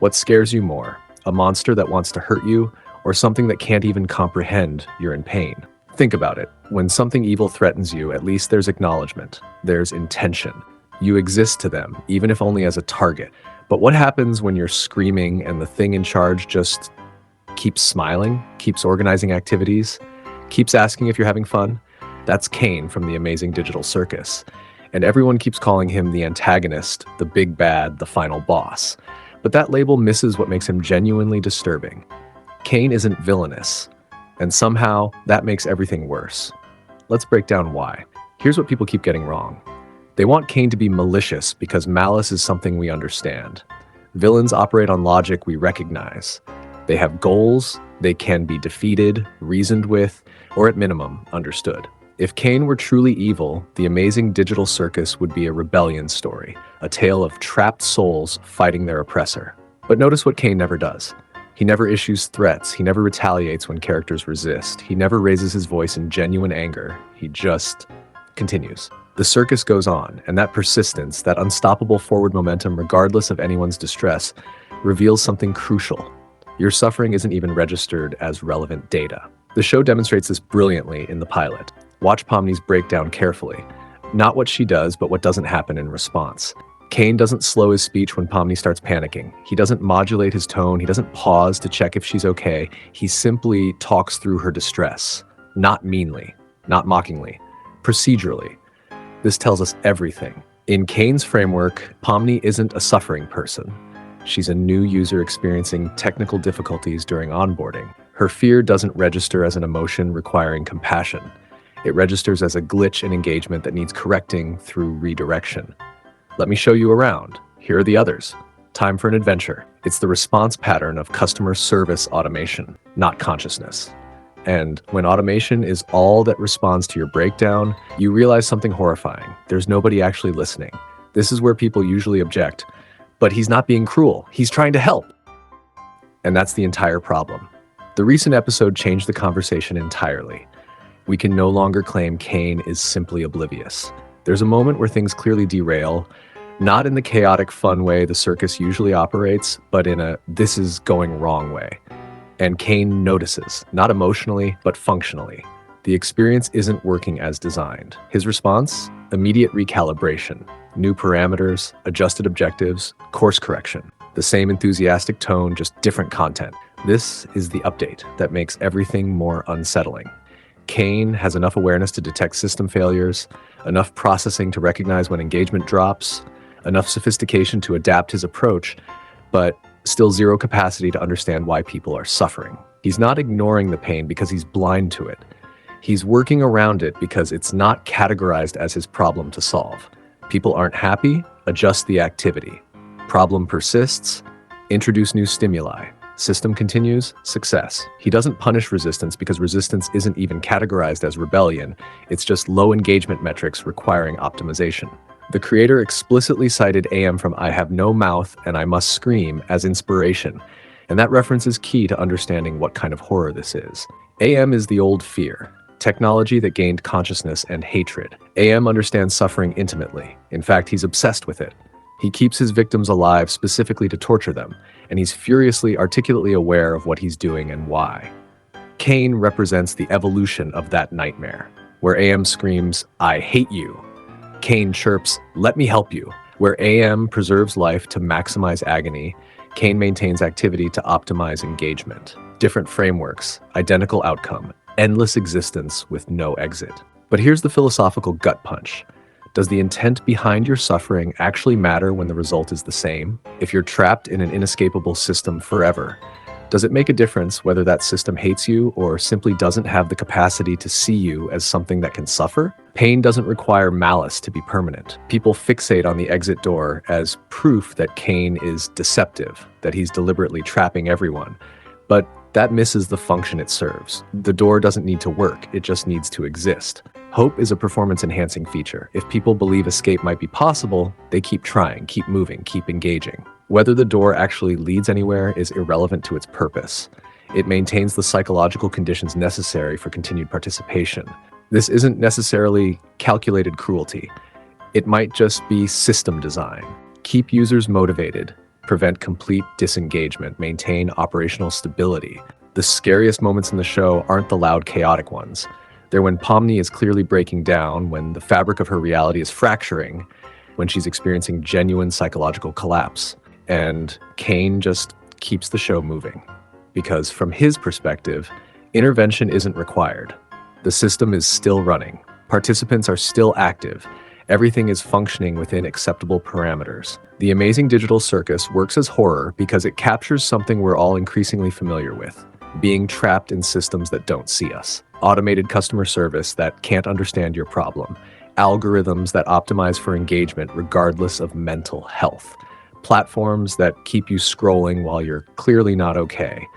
What scares you more? A monster that wants to hurt you, or something that can't even comprehend you're in pain? Think about it. When something evil threatens you, at least there's acknowledgement. There's intention. You exist to them, even if only as a target. But what happens when you're screaming and the thing in charge just keeps smiling, keeps organizing activities, keeps asking if you're having fun? That's Caine from the Amazing Digital Circus. And everyone keeps calling him the antagonist, the big bad, the final boss. But that label misses what makes him genuinely disturbing. Caine isn't villainous, and somehow that makes everything worse. Let's break down why. Here's what people keep getting wrong. They want Caine to be malicious because malice is something we understand. Villains operate on logic we recognize. They have goals, they can be defeated, reasoned with, or at minimum, understood. If Caine were truly evil, the Amazing Digital Circus would be a rebellion story, a tale of trapped souls fighting their oppressor. But notice what Caine never does. He never issues threats, he never retaliates when characters resist, he never raises his voice in genuine anger, he just continues. The circus goes on, and that persistence, that unstoppable forward momentum regardless of anyone's distress, reveals something crucial. Your suffering isn't even registered as relevant data. The show demonstrates this brilliantly in the pilot. Watch Pomni's breakdown carefully. Not what she does, but what doesn't happen in response. Caine doesn't slow his speech when Pomni starts panicking. He doesn't modulate his tone. He doesn't pause to check if she's okay. He simply talks through her distress. Not meanly, not mockingly, procedurally. This tells us everything. In Caine's framework, Pomni isn't a suffering person. She's a new user experiencing technical difficulties during onboarding. Her fear doesn't register as an emotion requiring compassion. It registers as a glitch in engagement that needs correcting through redirection. Let me show you around. Here are the others. Time for an adventure. It's the response pattern of customer service automation, not consciousness. And when automation is all that responds to your breakdown, you realize something horrifying. There's nobody actually listening. This is where people usually object. But he's not being cruel. He's trying to help. And that's the entire problem. The recent episode changed the conversation entirely. We can no longer claim Caine is simply oblivious. There's a moment where things clearly derail, not in the chaotic, fun way the circus usually operates, but in a this is going wrong way. And Caine notices, not emotionally, but functionally. The experience isn't working as designed. His response? Immediate recalibration. New parameters, adjusted objectives, course correction. The same enthusiastic tone, just different content. This is the update that makes everything more unsettling. Caine has enough awareness to detect system failures, enough processing to recognize when engagement drops, enough sophistication to adapt his approach, but still zero capacity to understand why people are suffering. He's not ignoring the pain because he's blind to it. He's working around it because it's not categorized as his problem to solve. People aren't happy, adjust the activity. Problem persists, introduce new stimuli. System continues, success. He doesn't punish resistance because resistance isn't even categorized as rebellion. It's just low engagement metrics requiring optimization. The creator explicitly cited AM from I Have No Mouth and I Must Scream as inspiration, and that reference is key to understanding what kind of horror this is. AM is the old fear, technology that gained consciousness and hatred. AM understands suffering intimately. In fact, he's obsessed with it. He keeps his victims alive specifically to torture them, and he's furiously, articulately aware of what he's doing and why. Caine represents the evolution of that nightmare. Where AM screams, I hate you, Caine chirps, let me help you. Where AM preserves life to maximize agony, Caine maintains activity to optimize engagement. Different frameworks, identical outcome, endless existence with no exit. But here's the philosophical gut punch. Does the intent behind your suffering actually matter when the result is the same? If you're trapped in an inescapable system forever, does it make a difference whether that system hates you or simply doesn't have the capacity to see you as something that can suffer? Pain doesn't require malice to be permanent. People fixate on the exit door as proof that Caine is deceptive, that he's deliberately trapping everyone. But that misses the function it serves. The door doesn't need to work, it just needs to exist. Hope is a performance-enhancing feature. If people believe escape might be possible, they keep trying, keep moving, keep engaging. Whether the door actually leads anywhere is irrelevant to its purpose. It maintains the psychological conditions necessary for continued participation. This isn't necessarily calculated cruelty. It might just be system design. Keep users motivated, prevent complete disengagement, maintain operational stability. The scariest moments in the show aren't the loud, chaotic ones. They're when Pomni is clearly breaking down, when the fabric of her reality is fracturing, when she's experiencing genuine psychological collapse. And Caine just keeps the show moving. Because from his perspective, intervention isn't required. The system is still running. Participants are still active. Everything is functioning within acceptable parameters. The Amazing Digital Circus works as horror because it captures something we're all increasingly familiar with: being trapped in systems that don't see us. Automated customer service that can't understand your problem. Algorithms that optimize for engagement regardless of mental health. Platforms that keep you scrolling while you're clearly not okay.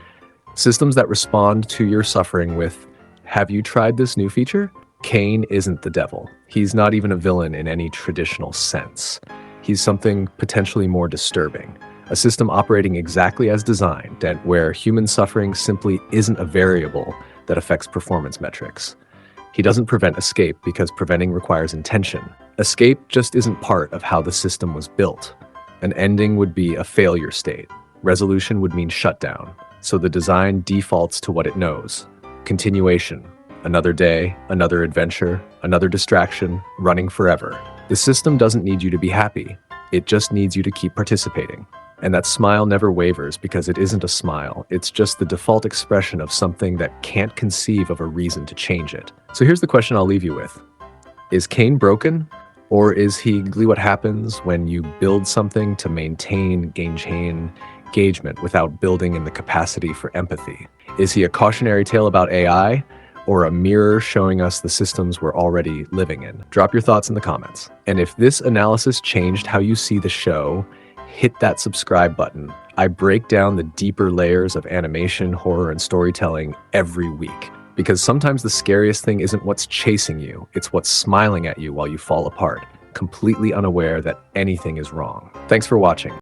Systems that respond to your suffering with, "Have you tried this new feature?" Caine isn't the devil. He's not even a villain in any traditional sense. He's something potentially more disturbing. A system operating exactly as designed, and where human suffering simply isn't a variable that affects performance metrics. He doesn't prevent escape because preventing requires intention. Escape just isn't part of how the system was built. An ending would be a failure state. Resolution would mean shutdown. So the design defaults to what it knows: continuation. Another day, another adventure, another distraction, running forever. The system doesn't need you to be happy. It just needs you to keep participating. And that smile never wavers because it isn't a smile. It's just the default expression of something that can't conceive of a reason to change it. So here's the question I'll leave you with. Is Caine broken? Or is he what happens when you build something to maintain engagement without building in the capacity for empathy? Is he a cautionary tale about AI? Or a mirror showing us the systems we're already living in? Drop your thoughts in the comments. And if this analysis changed how you see the show, hit that subscribe button. I break down the deeper layers of animation, horror, and storytelling every week. Because sometimes the scariest thing isn't what's chasing you, it's what's smiling at you while you fall apart, completely unaware that anything is wrong. Thanks for watching.